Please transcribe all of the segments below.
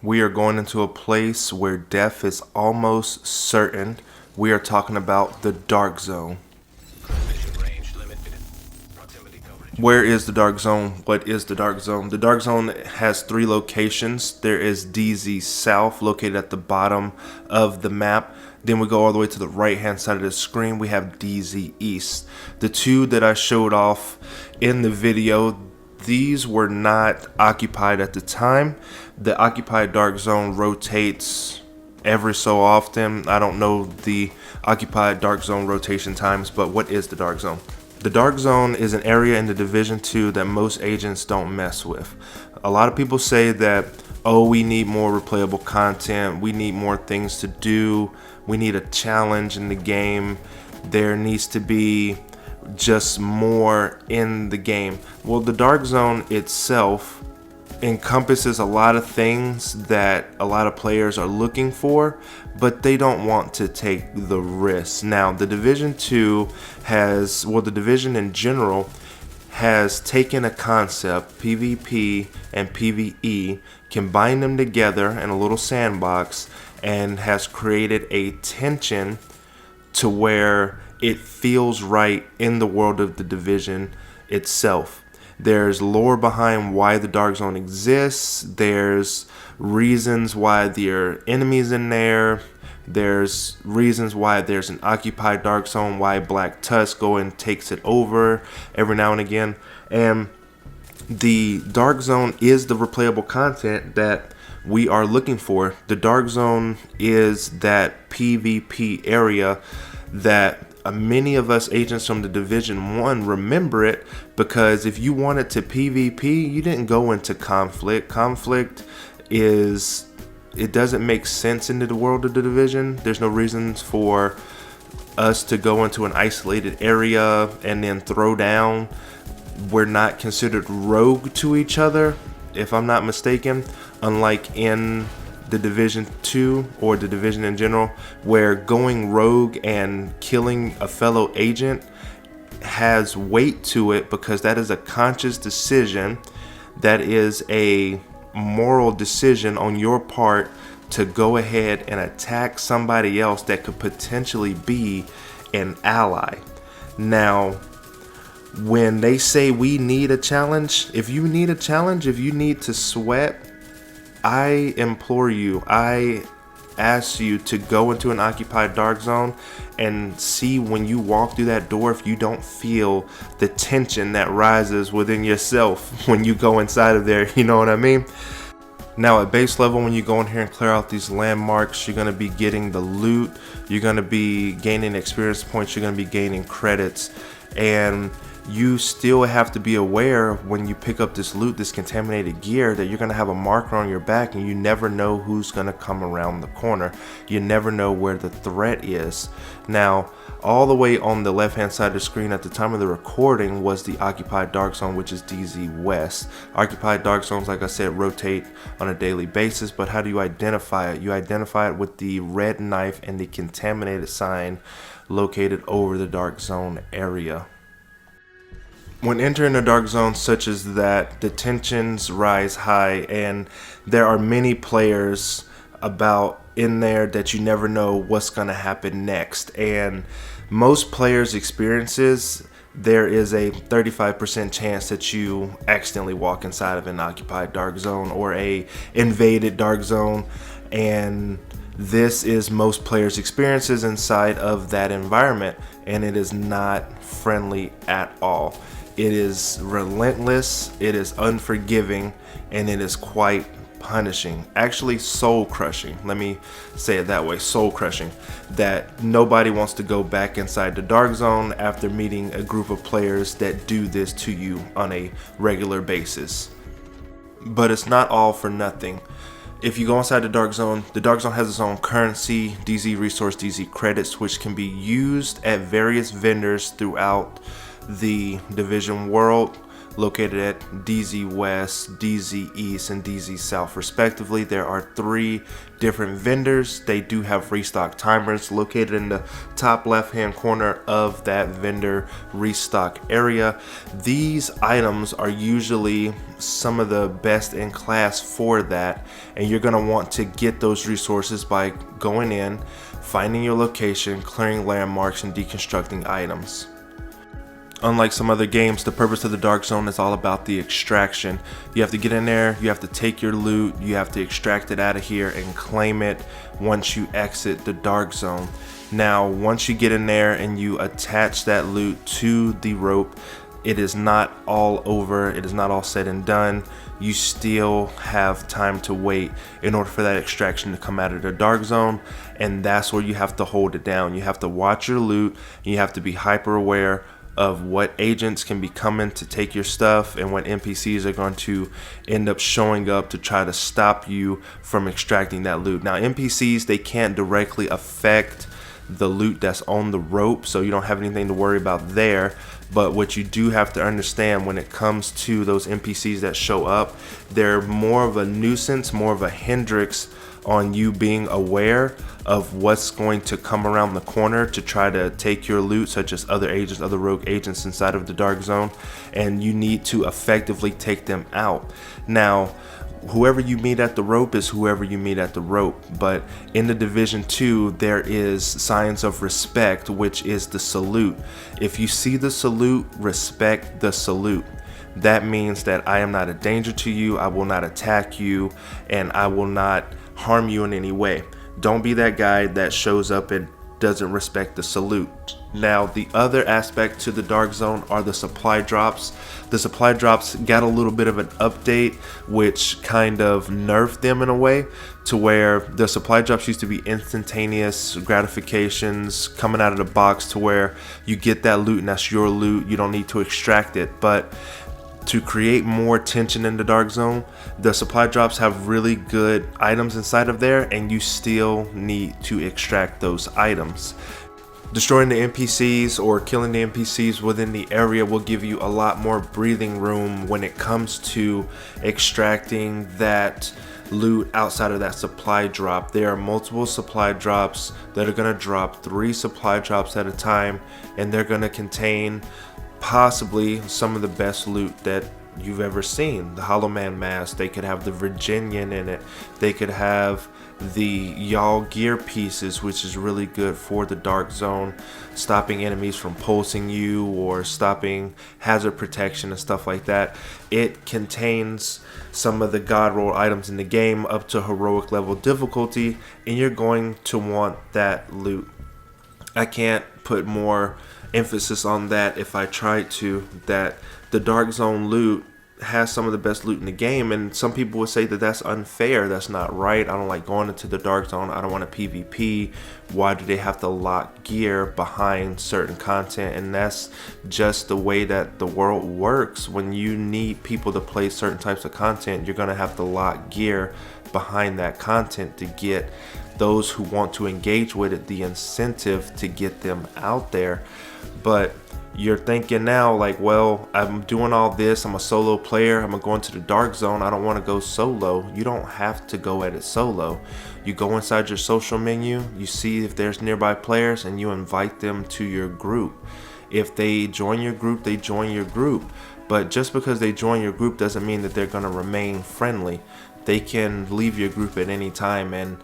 We are going into a place where death is almost certain. We are talking about the Dark Zone. Where is the Dark Zone? What is the Dark Zone? The Dark Zone has 3 locations. There is DZ South, located at the bottom of the map. Then we go all the way to the right hand side of the screen. We have DZ East. The 2 that I showed off in the video, these were not occupied at the time. The occupied Dark Zone rotates every so often. I don't know the occupied Dark Zone rotation times, but what is the Dark Zone? The Dark Zone is an area in the Division 2 that most agents don't mess with. A lot of people say that, oh, we need more replayable content, we need more things to do, we need a challenge in the game, there needs to be just more in the game. Well, the Dark Zone itself encompasses a lot of things that a lot of players are looking for, but they don't want to take the risk. Now, the Division 2 has, well, the Division in general has taken a concept, PvP and PvE, combined them together in a little sandbox, and has created a tension to where it feels right in the world of the Division itself. There's lore behind why the Dark Zone exists. There's reasons why there are enemies in there. There's reasons why there's an occupied Dark Zone, why Black Tusk go and takes it over every now and again. And the Dark Zone is the replayable content that we are looking for. The Dark Zone is that PvP area that many of us agents from the Division 1 remember it, because if you wanted to PvP, you didn't go into conflict. Conflict is, it doesn't make sense into the world of the Division. There's no reasons for us to go into an isolated area and then throw down. We're not considered rogue to each other, if I'm not mistaken, unlike in the Division 2 or the Division in general, where going rogue and killing a fellow agent has weight to it, because that is a conscious decision. That is a moral decision on your part to go ahead and attack somebody else that could potentially be an ally. Now, when they say we need a challenge, if you need a challenge, if you need to sweat, I implore you, I ask you to go into an occupied Dark Zone and see when you walk through that door if you don't feel the tension that rises within yourself when you go inside of there, you know what I mean? Now, at base level, when you go in here and clear out these landmarks, you're going to be getting the loot, you're going to be gaining experience points, you're going to be gaining credits, and you still have to be aware when you pick up this loot, this contaminated gear, that you're going to have a marker on your back, and you never know who's going to come around the corner. You never know where the threat is. Now, all the way on the left hand side of the screen at the time of the recording was the occupied Dark Zone, which is DZ West. Occupied Dark Zones, like I said, rotate on a daily basis, but how do you identify it? You identify it with the red knife and the contaminated sign located over the Dark Zone area. When entering a Dark Zone such as that, the tensions rise high, and there are many players about in there that you never know what's going to happen next. And most players' experiences, there is a 35% chance that you accidentally walk inside of an occupied Dark Zone or a invaded Dark Zone, and this is most players' experiences inside of that environment, and it is not friendly at all. It is relentless, it is unforgiving, and it is quite punishing. Actually, soul crushing. Let me say it that way, soul crushing. That nobody wants to go back inside the Dark Zone after meeting a group of players that do this to you on a regular basis. But it's not all for nothing. If you go inside the Dark Zone has its own currency, DZ resource, DZ credits, which can be used at various vendors throughout the Division world. located at DZ West, DZ East, and DZ South respectively. There are 3 different vendors. They do have restock timers located in the top left hand corner of that vendor restock area. These items are usually some of the best in class for that, and you're going to want to get those resources by going in, finding your location, clearing landmarks, and deconstructing items. Unlike some other games, the purpose of the Dark Zone is all about the extraction. You have to get in there, you have to take your loot, you have to extract it out of here and claim it once you exit the Dark Zone. Now, once you get in there and you attach that loot to the rope, it is not all over, it is not all said and done. You still have time to wait in order for that extraction to come out of the Dark Zone, and that's where you have to hold it down. You have to watch your loot, you have to be hyper aware of what agents can be coming to take your stuff and what NPCs are going to end up showing up to try to stop you from extracting that loot. Now, NPCs, they can't directly affect the loot that's on the rope, so you don't have anything to worry about there. But what you do have to understand when it comes to those NPCs that show up, they're more of a nuisance, more of a hindrance on you being aware of what's going to come around the corner to try to take your loot, such as other agents, other rogue agents inside of the Dark Zone, and you need to effectively take them out. Now, whoever you meet at the rope is whoever you meet at the rope, but in the Division 2 there is signs of respect, which is the salute. If you see the salute, respect the salute. That means that I am not a danger to you, I will not attack you, and I will not harm you in any way. Don't be that guy that shows up and doesn't respect the salute. Now, the other aspect to the Dark Zone are the supply drops. The supply drops got a little bit of an update, which kind of nerfed them in a way, to where the supply drops used to be instantaneous gratifications coming out of the box, to where you get that loot and that's your loot, you don't need to extract it. But to create more tension in the Dark Zone, the supply drops have really good items inside of there, and you still need to extract those items. Destroying the NPCs or killing the NPCs within the area will give you a lot more breathing room when it comes to extracting that loot outside of that supply drop. There are multiple supply drops that are going to drop 3 supply drops at a time, and they're going to contain possibly some of the best loot that you've ever seen. The Hollow Man mask, they could have the Virginian in it, they could have the Y'all gear pieces, which is really good for the Dark Zone, stopping enemies from pulsing you or stopping hazard protection and stuff like that. It contains some of the god roll items in the game up to heroic level difficulty, and you're going to want that loot. I can't put more emphasis on that if I tried to, that the Dark Zone loot has some of the best loot in the game, and some people would say that that's unfair, that's not right, I don't like going into the Dark Zone, I don't want to PvP, why do they have to lock gear behind certain content? And that's just the way that the world works. When you need people to play certain types of content, you're going to have to lock gear behind that content to get those who want to engage with it the incentive to get them out there. But you're thinking now, like, well, I'm doing all this, I'm a solo player, I'm gonna go into the Dark Zone, I don't want to go solo. You don't have to go at it solo. You go inside your social menu, you see if there's nearby players, and you invite them to your group. If they join your group, they join your group. But just because they join your group doesn't mean that they're gonna remain friendly. They can leave your group at any time and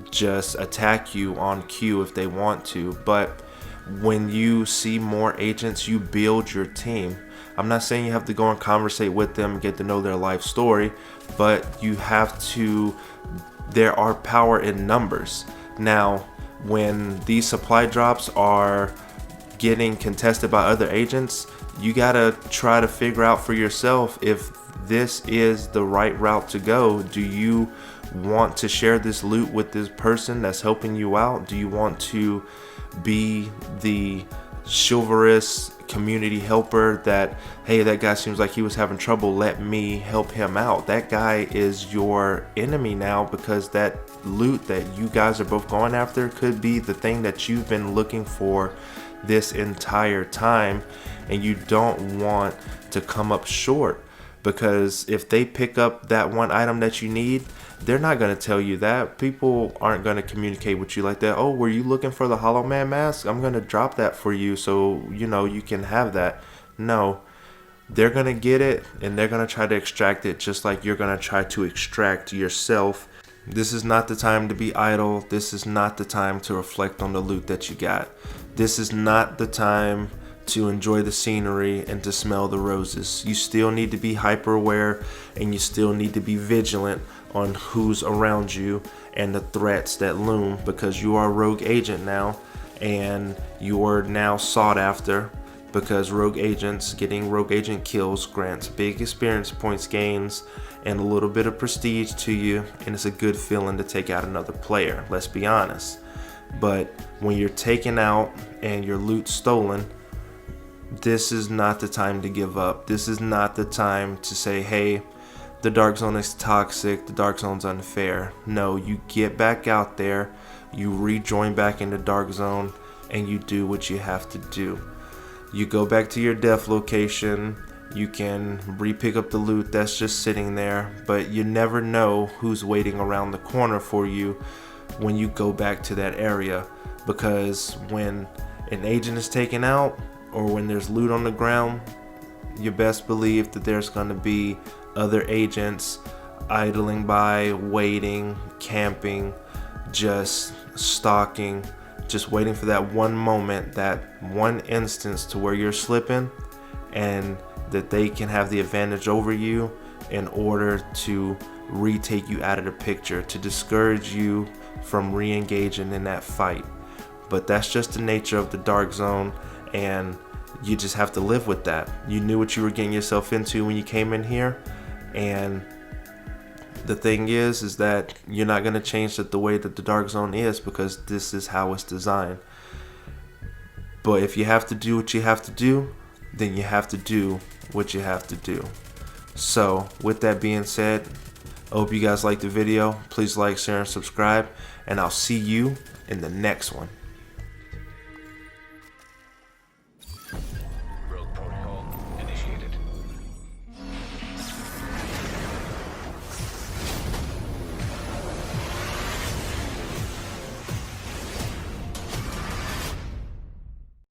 just attack you on cue if they want to. But when you see more agents, you build your team. I'm not saying you have to go and conversate with them, get to know their life story, but you have to, there are power in numbers. Now, when these supply drops are getting contested by other agents, you gotta try to figure out for yourself if this is the right route to go. Do you want to share this loot with this person that's helping you out? Do you want to be the chivalrous community helper that, hey, that guy seems like he was having trouble, let me help him out? That guy is your enemy now, because that loot that you guys are both going after could be the thing that you've been looking for this entire time, and you don't want to come up short, because if they pick up that one item that you need, they're not going to tell you that. People aren't going to communicate with you like that. Oh, were you looking for the Hollow Man mask? I'm going to drop that for you so you can have that. No, they're going to get it and they're going to try to extract it just like you're going to try to extract yourself. This is not the time to be idle. This is not the time to reflect on the loot that you got. This is not the time to enjoy the scenery and to smell the roses. You still need to be hyper aware, and you still need to be vigilant on who's around you and the threats that loom, because you are a rogue agent now, and you are now sought after, because getting rogue agent kills grants big experience points gains and a little bit of prestige to you, and it's a good feeling to take out another player, let's be honest. But when you're taken out and your loot stolen, this is not the time to give up. This is not the time to say, hey, the Dark Zone is toxic, the Dark Zone's unfair. No, you get back out there, you rejoin back in the Dark Zone, and you do what you have to do. You go back to your death location, you can re-pick up the loot that's just sitting there, but you never know who's waiting around the corner for you when you go back to that area, because when an agent is taken out, or when there's loot on the ground, you best believe that there's going to be other agents idling by, waiting, camping, just stalking, just waiting for that one moment, that one instance to where you're slipping, and that they can have the advantage over you in order to retake you out of the picture, to discourage you from re-engaging in that fight. But that's just the nature of the Dark Zone, and you just have to live with that. You knew what you were getting yourself into when you came in here, and the thing is that you're not going to change the way that the Dark Zone is, because this is how it's designed. But if you have to do what you have to do, then you have to do what you have to do. So with that being said, I hope you guys liked the video. Please like, share, and subscribe, and I'll see you in the next one.